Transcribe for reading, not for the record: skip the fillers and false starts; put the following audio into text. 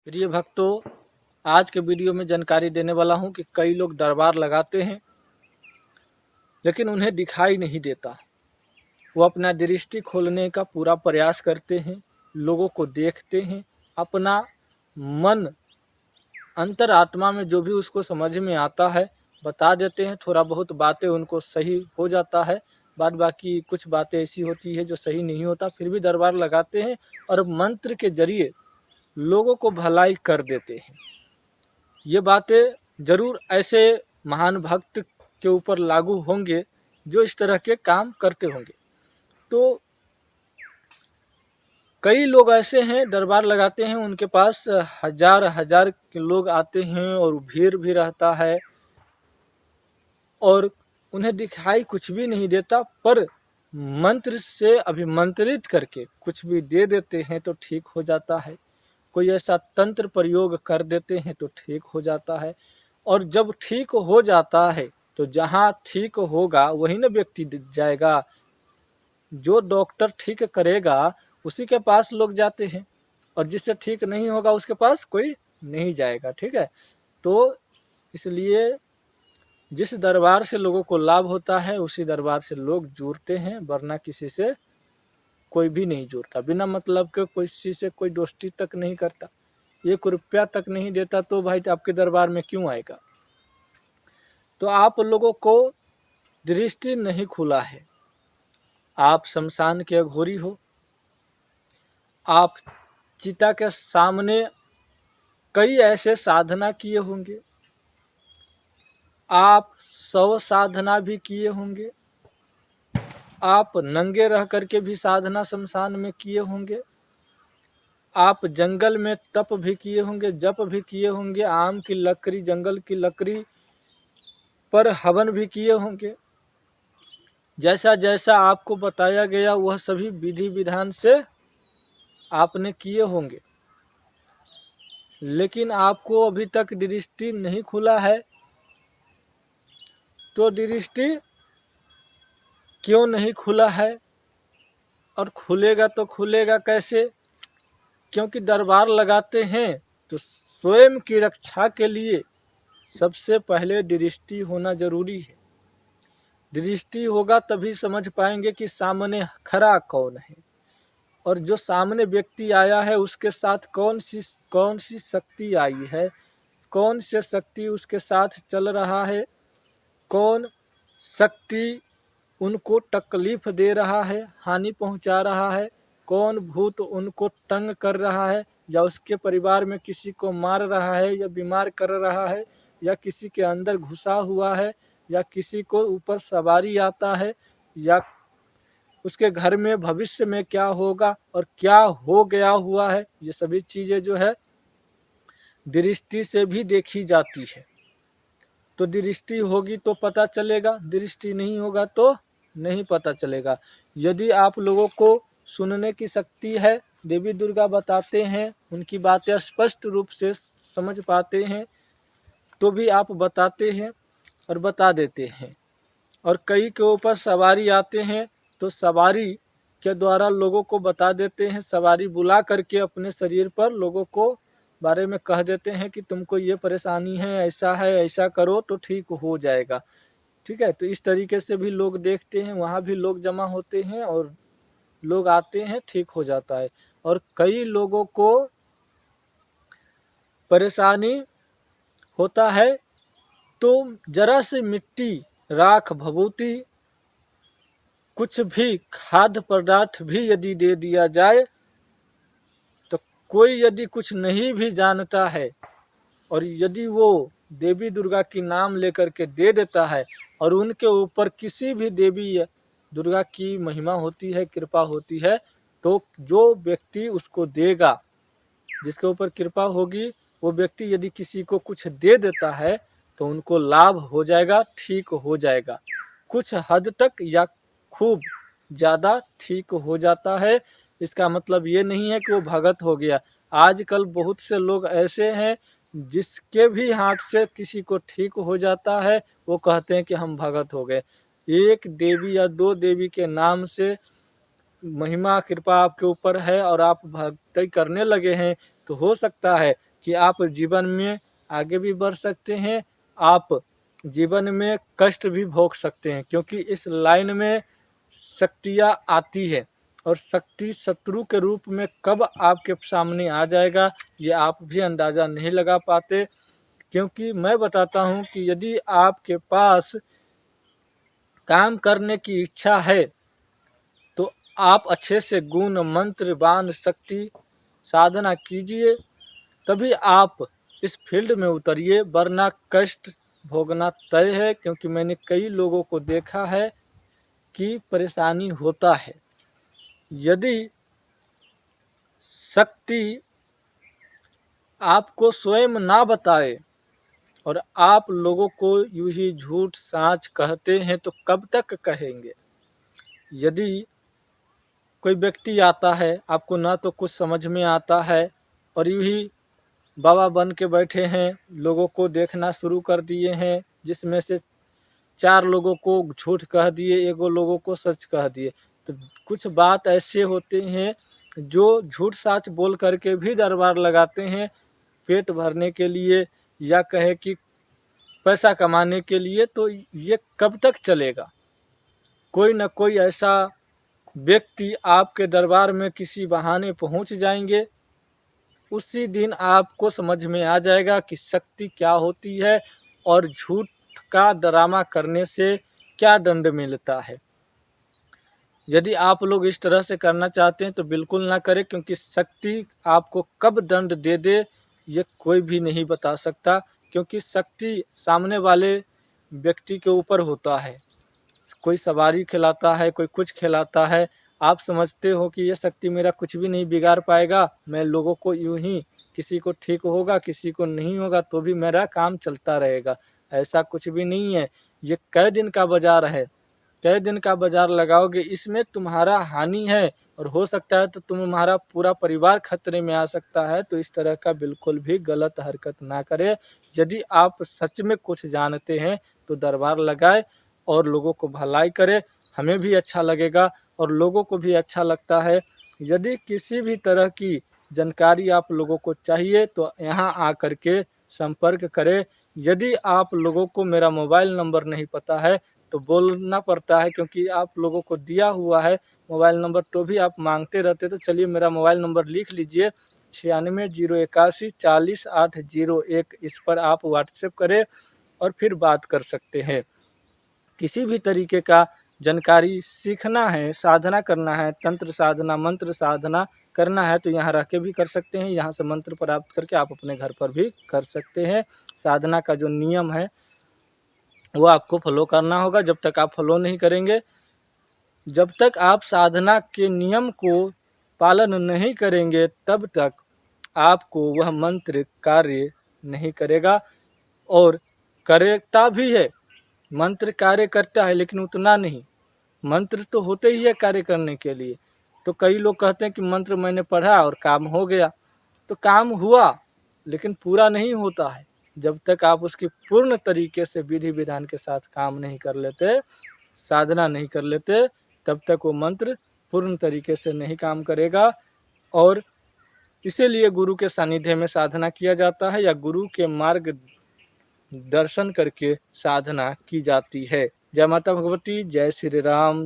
प्रिय भक्तों, आज के वीडियो में जानकारी देने वाला हूं कि कई लोग दरबार लगाते हैं लेकिन उन्हें दिखाई नहीं देता। वो अपना दृष्टि खोलने का पूरा प्रयास करते हैं, लोगों को देखते हैं, अपना मन अंतरात्मा में जो भी उसको समझ में आता है बता देते हैं। थोड़ा बहुत बातें उनको सही हो जाता है, बाद बाकी कुछ बातें ऐसी होती है जो सही नहीं होता, फिर भी दरबार लगाते हैं और मंत्र के जरिए लोगों को भलाई कर देते हैं। ये बातें जरूर ऐसे महान भक्त के ऊपर लागू होंगे जो इस तरह के काम करते होंगे। तो कई लोग ऐसे हैं दरबार लगाते हैं, उनके पास हजार हजार के लोग आते हैं और भीड़ भी रहता है और उन्हें दिखाई कुछ भी नहीं देता, पर मंत्र से अभिमंत्रित करके कुछ भी दे देते हैं तो ठीक हो जाता है। कोई ऐसा तंत्र प्रयोग कर देते हैं तो ठीक हो जाता है। और जब ठीक हो जाता है तो जहाँ ठीक होगा वही ना व्यक्ति जाएगा। जो डॉक्टर ठीक करेगा उसी के पास लोग जाते हैं और जिससे ठीक नहीं होगा उसके पास कोई नहीं जाएगा। ठीक है, तो इसलिए जिस दरबार से लोगों को लाभ होता है उसी दरबार से लोग जुड़ते हैं, वरना किसी से कोई भी नहीं जुड़ता। बिना मतलब के कोई किसी से कोई दोस्ती तक नहीं करता, 1 रुपया तक नहीं देता, तो भाई आपके दरबार में क्यों आएगा। तो आप लोगों को दृष्टि नहीं खुला है, आप शमशान के अघोरी हो, आप चिता के सामने कई ऐसे साधना किए होंगे, आप 100 साधना भी किए होंगे, आप नंगे रह करके भी साधना शमशान में किए होंगे, आप जंगल में तप भी किए होंगे, जप भी किए होंगे, आम की लकड़ी जंगल की लकड़ी पर हवन भी किए होंगे। जैसा जैसा आपको बताया गया वह सभी विधि विधान से आपने किए होंगे, लेकिन आपको अभी तक दृष्टि नहीं खुला है। तो दृष्टि क्यों नहीं खुला है और खुलेगा तो खुलेगा कैसे? क्योंकि दरबार लगाते हैं तो स्वयं की रक्षा के लिए सबसे पहले दृष्टि होना जरूरी है। दृष्टि होगा तभी समझ पाएंगे कि सामने खरा कौन है और जो सामने व्यक्ति आया है उसके साथ कौन सी शक्ति आई है, कौन से शक्ति उसके साथ चल रहा है, कौन शक्ति उनको तकलीफ दे रहा है, हानि पहुंचा रहा है, कौन भूत उनको तंग कर रहा है, या उसके परिवार में किसी को मार रहा है या बीमार कर रहा है, या किसी के अंदर घुसा हुआ है, या किसी को ऊपर सवारी आता है, या उसके घर में भविष्य में क्या होगा और क्या हो गया हुआ है। ये सभी चीज़ें जो है दृष्टि से भी देखी जाती है। तो दृष्टि होगी तो पता चलेगा, दृष्टि नहीं होगा तो नहीं पता चलेगा। यदि आप लोगों को सुनने की शक्ति है, देवी दुर्गा बताते हैं, उनकी बातें स्पष्ट रूप से समझ पाते हैं, तो भी आप बताते हैं और बता देते हैं। और कई के ऊपर सवारी आते हैं तो सवारी के द्वारा लोगों को बता देते हैं, सवारी बुला करके अपने शरीर पर लोगों को बारे में कह देते हैं कि तुमको ये परेशानी है, ऐसा करो तो ठीक हो जाएगा। ठीक है, तो इस तरीके से भी लोग देखते हैं, वहाँ भी लोग जमा होते हैं और लोग आते हैं, ठीक हो जाता है। और कई लोगों को परेशानी होता है तो जरा से मिट्टी, राख, भभूति, कुछ भी खाद्य पदार्थ भी यदि दे दिया जाए तो कोई यदि कुछ नहीं भी जानता है और यदि वो देवी दुर्गा की नाम लेकर के दे देता है और उनके ऊपर किसी भी देवी दुर्गा की महिमा होती है, कृपा होती है, तो जो व्यक्ति उसको देगा, जिसके ऊपर कृपा होगी, वो व्यक्ति यदि किसी को कुछ दे देता है तो उनको लाभ हो जाएगा, ठीक हो जाएगा। कुछ हद तक या खूब ज़्यादा ठीक हो जाता है। इसका मतलब ये नहीं है कि वो भगत हो गया। आजकल बहुत से लोग ऐसे हैं जिसके भी हाथ से किसी को ठीक हो जाता है, वो कहते हैं कि हम भगत हो गए। एक देवी या 2 देवी के नाम से महिमा कृपा आपके ऊपर है और आप भक्ति करने लगे हैं, तो हो सकता है कि आप जीवन में आगे भी बढ़ सकते हैं, आप जीवन में कष्ट भी भोग सकते हैं, क्योंकि इस लाइन में शक्तियाँ आती है और शक्ति शत्रु के रूप में कब आपके सामने आ जाएगा ये आप भी अंदाज़ा नहीं लगा पाते। क्योंकि मैं बताता हूँ कि यदि आपके पास काम करने की इच्छा है तो आप अच्छे से गुण मंत्र बाण शक्ति साधना कीजिए, तभी आप इस फील्ड में उतरिए, वरना कष्ट भोगना तय है। क्योंकि मैंने कई लोगों को देखा है कि परेशानी होता है। यदि शक्ति आपको स्वयं ना बताए और आप लोगों को यूं ही झूठ साच कहते हैं तो कब तक कहेंगे। यदि कोई व्यक्ति आता है, आपको ना तो कुछ समझ में आता है और यूं ही बाबा बन के बैठे हैं, लोगों को देखना शुरू कर दिए हैं, जिसमें से 4 लोगों को झूठ कह दिए, 1 लोगों को सच कह दिए। तो कुछ बात ऐसे होते हैं जो झूठ साच बोल करके भी दरबार लगाते हैं, पेट भरने के लिए या कहे कि पैसा कमाने के लिए। तो ये कब तक चलेगा। कोई न कोई ऐसा व्यक्ति आपके दरबार में किसी बहाने पहुंच जाएंगे, उसी दिन आपको समझ में आ जाएगा कि शक्ति क्या होती है और झूठ का ड्रामा करने से क्या दंड मिलता है। यदि आप लोग इस तरह से करना चाहते हैं तो बिल्कुल ना करें, क्योंकि शक्ति आपको कब दंड दे दे ये कोई भी नहीं बता सकता। क्योंकि शक्ति सामने वाले व्यक्ति के ऊपर होता है। कोई सवारी खिलाता है, कोई कुछ खिलाता है, आप समझते हो कि ये शक्ति मेरा कुछ भी नहीं बिगाड़ पाएगा, मैं लोगों को यूं ही, किसी को ठीक होगा किसी को नहीं होगा तो भी मेरा काम चलता रहेगा। ऐसा कुछ भी नहीं है। ये कई दिन का बाजार है, कई दिन का बाजार लगाओगे, इसमें तुम्हारा हानि है और हो सकता है तो तुम्हारा पूरा परिवार खतरे में आ सकता है। तो इस तरह का बिल्कुल भी गलत हरकत ना करें। यदि आप सच में कुछ जानते हैं तो दरबार लगाए और लोगों को भलाई करे, हमें भी अच्छा लगेगा और लोगों को भी अच्छा लगता है। यदि किसी भी तरह की जानकारी आप लोगों को चाहिए तो यहाँ आकर के संपर्क करें। यदि आप लोगों को मेरा मोबाइल नंबर नहीं पता है तो बोलना पड़ता है, क्योंकि आप लोगों को दिया हुआ है मोबाइल नंबर, तो भी आप मांगते रहते। तो चलिए मेरा मोबाइल नंबर लिख लीजिए 96 081 40 801। इस पर आप व्हाट्सएप करें और फिर बात कर सकते हैं। किसी भी तरीके का जानकारी सीखना है, साधना करना है, तंत्र साधना मंत्र साधना करना है तो यहाँ रह के भी कर सकते हैं। यहाँ से मंत्र प्राप्त करके आप अपने घर पर भी कर सकते हैं। साधना का जो नियम है वो आपको फॉलो करना होगा। जब तक आप फॉलो नहीं करेंगे, जब तक आप साधना के नियम को पालन नहीं करेंगे, तब तक आपको वह मंत्र कार्य नहीं करेगा। और करता भी है, मंत्र कार्य करता है लेकिन उतना नहीं। मंत्र तो होते ही है कार्य करने के लिए। तो कई लोग कहते हैं कि मंत्र मैंने पढ़ा और काम हो गया, तो काम हुआ लेकिन पूरा नहीं होता है। जब तक आप उसकी पूर्ण तरीके से विधि विधान के साथ काम नहीं कर लेते, साधना नहीं कर लेते, तब तक वो मंत्र पूर्ण तरीके से नहीं काम करेगा। और इसीलिए गुरु के सानिध्य में साधना किया जाता है या गुरु के मार्ग दर्शन करके साधना की जाती है। जय माता भगवती, जय श्री राम।